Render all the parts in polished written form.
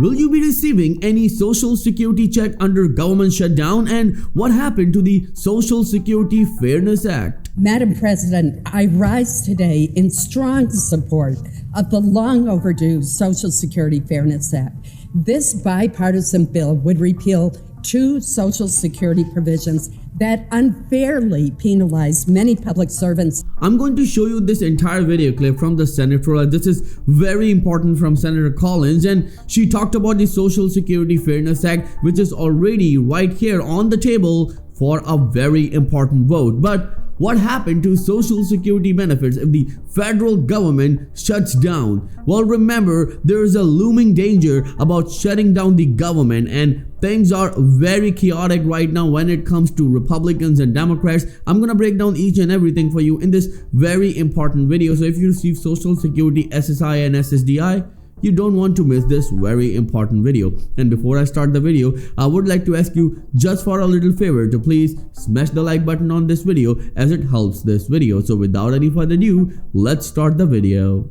Will you be receiving any social security check under government shutdown? And what happened to the Social Security Fairness Act? Madam President, I rise today in strong support of the long overdue Social Security Fairness Act. This bipartisan bill would repeal two Social Security provisions that unfairly penalize many public servants. I'm going to show you this entire video clip from the Senator. This is very important from Senator Collins, and she talked about the Social Security Fairness Act, which is already right here on the table for a very important vote. But what happened to Social Security benefits if the federal government shuts down? Well, remember, there is a looming danger about shutting down the government, and things are very chaotic right now when it comes to Republicans and Democrats. I'm gonna break down each and everything for you in this very important video. So if you receive Social Security, SSI and SSDI, you don't want to miss this very important video. And before I start the video, I would like to ask you just for a little favor to please smash the like button on this video, as it helps this video. So without any further ado, let's start the video.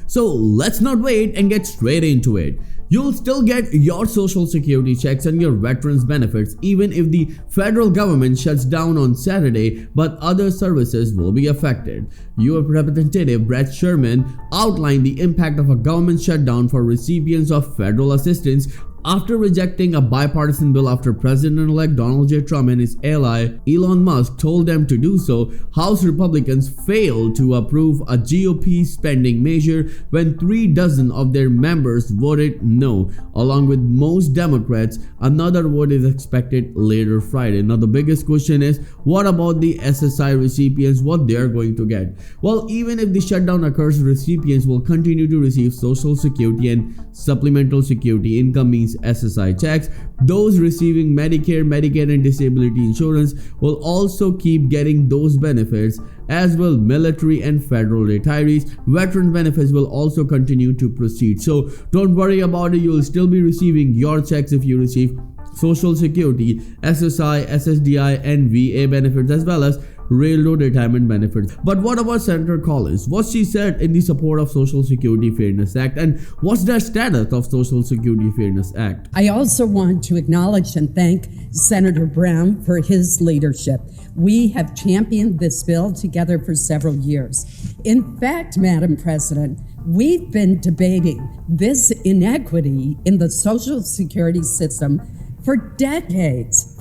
So let's not wait and get straight into it. You'll still get your Social Security checks and your veterans benefits even if the federal government shuts down on Saturday, but other services will be affected. U.S. Representative Brett Sherman outlined the impact of a government shutdown for recipients of federal assistance after rejecting a bipartisan bill after President-elect Donald J. Trump and his ally Elon Musk told them to do so. House Republicans failed to approve a GOP spending measure when 36 of their members voted no. Along with most Democrats, another vote is expected later Friday. Now the biggest question is, what about the SSI recipients, what they are going to get? Well, even if the shutdown occurs, recipients will continue to receive Social Security and Supplemental Security Income, means SSI checks. Those receiving Medicare, Medicaid and disability insurance will also keep getting those benefits, as will military and federal retirees. Veteran benefits will also continue to proceed. So don't worry about it, you'll still be receiving your checks if you receive Social Security, SSI, SSDI and VA benefits, as well as railroad retirement benefits. But what about Senator Collins? What she said in the support of Social Security Fairness Act, and what's the status of Social Security Fairness Act? I also want to acknowledge and thank Senator Brown for his leadership. We have championed this bill together for several years. In fact, Madam President, we've been debating this inequity in the Social Security system for decades.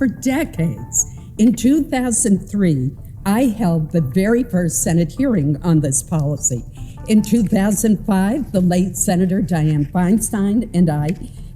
In 2003, I held the very first Senate hearing on this policy. In 2005, the late Senator Dianne Feinstein and I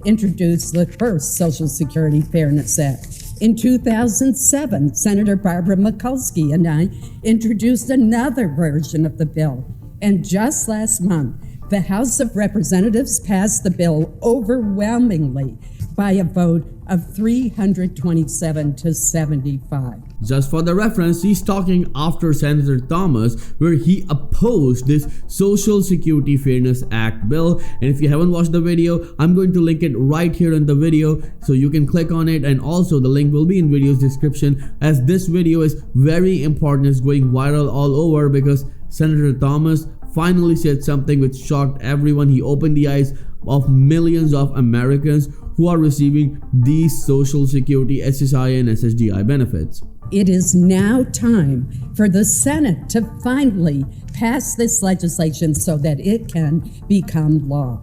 introduced the first Social Security Fairness Act. In 2007, Senator Barbara Mikulski and I introduced another version of the bill. And just last month, the House of Representatives passed the bill overwhelmingly by a vote of 327 to 75. Just for the reference, he's talking after Senator Thomas, where he opposed this Social Security Fairness Act bill. And if you haven't watched the video, I'm going to link it right here in the video, so you can click on it, and also the link will be in video's description, as this video is very important. It's going viral all over because Senator Thomas finally said something which shocked everyone. He opened the eyes of millions of Americans who are receiving these Social Security, SSI and SSDI benefits. It is now time for the Senate to finally pass this legislation so that it can become law.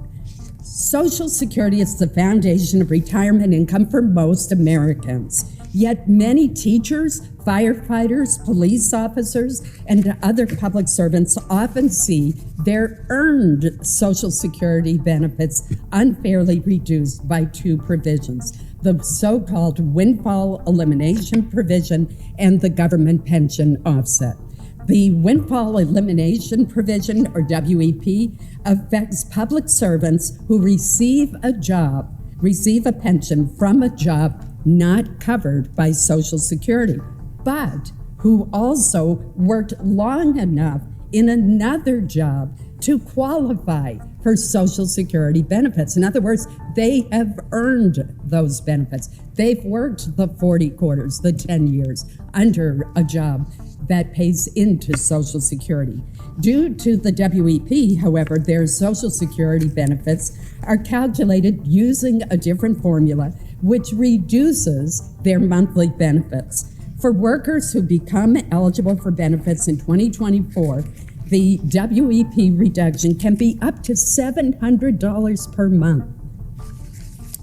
Social Security is the foundation of retirement income for most Americans. Yet many teachers, firefighters, police officers, and other public servants often see their earned Social Security benefits unfairly reduced by two provisions: the so-called windfall elimination provision and the government pension offset. The windfall elimination provision, or WEP, affects public servants who receive a pension from a job not covered by Social Security, but who also worked long enough in another job to qualify for Social Security benefits. In other words, they have earned those benefits. They've worked the 40 quarters, the 10 years under a job. that pays into Social Security. Due to the WEP, however, their Social Security benefits are calculated using a different formula, which reduces their monthly benefits. For workers who become eligible for benefits in 2024, the WEP reduction can be up to $700 per month.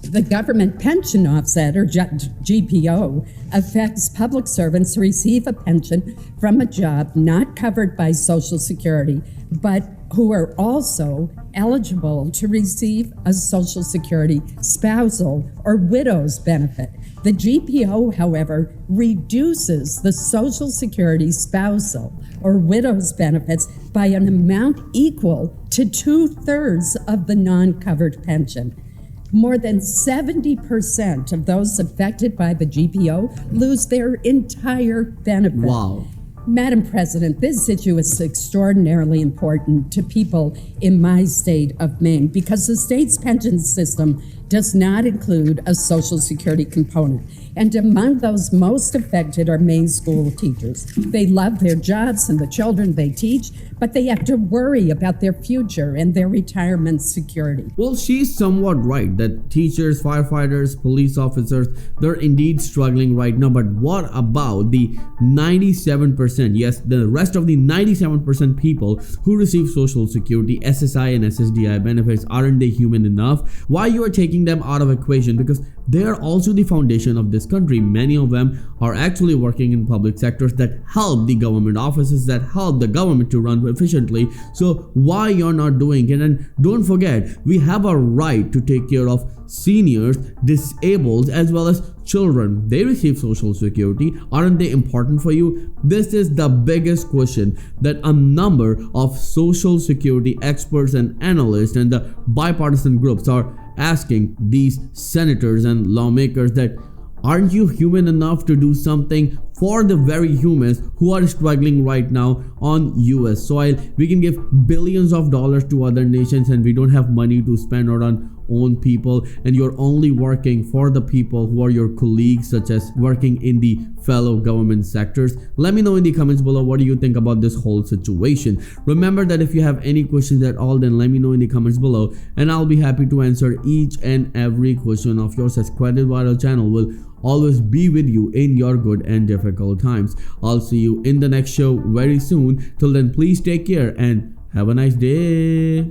The government pension offset, or GPO, affects public servants who receive a pension from a job not covered by Social Security, but who are also eligible to receive a Social Security spousal or widow's benefit. The GPO, however, reduces the Social Security spousal or widow's benefits by an amount equal to 2/3 of the non-covered pension. More than 70% of those affected by the GPO lose their entire benefit. Wow. Madam President, this issue is extraordinarily important to people in my state of Maine because the state's pension system does not include a Social Security component. And among those most affected are Maine school teachers. They love their jobs and the children they teach, but they have to worry about their future and their retirement security. Well, she's somewhat right that teachers, firefighters, police officers, they're indeed struggling right now. But what about the 97%, yes, the rest of the 97% people who receive Social Security, SSI and SSDI benefits? Aren't they human enough? Why you are taking them out of equation? Because they are also the foundation of this country. Many of them are actually working in public sectors that help the government offices, that help the government to run efficiently. So why you're not doing it? And don't forget, we have a right to take care of seniors, disabled, as well as children. They receive Social Security. Aren't they important for you? This is the biggest question that a number of Social Security experts and analysts and the bipartisan groups are asking these senators and lawmakers, that aren't you human enough to do something for the very humans who are struggling right now on US soil? We can give billions of dollars to other nations and we don't have money to spend on our own people, and you're only working for the people who are your colleagues, such as working in the fellow government sectors. Let me know in the comments below, what do you think about this whole situation? Remember that if you have any questions at all, then let me know in the comments below and I'll be happy to answer each and every question of yours, as Credit Vital channel will always be with you in your good and difficult times. I'll see you in the next show very soon. Till then, please take care and have a nice day.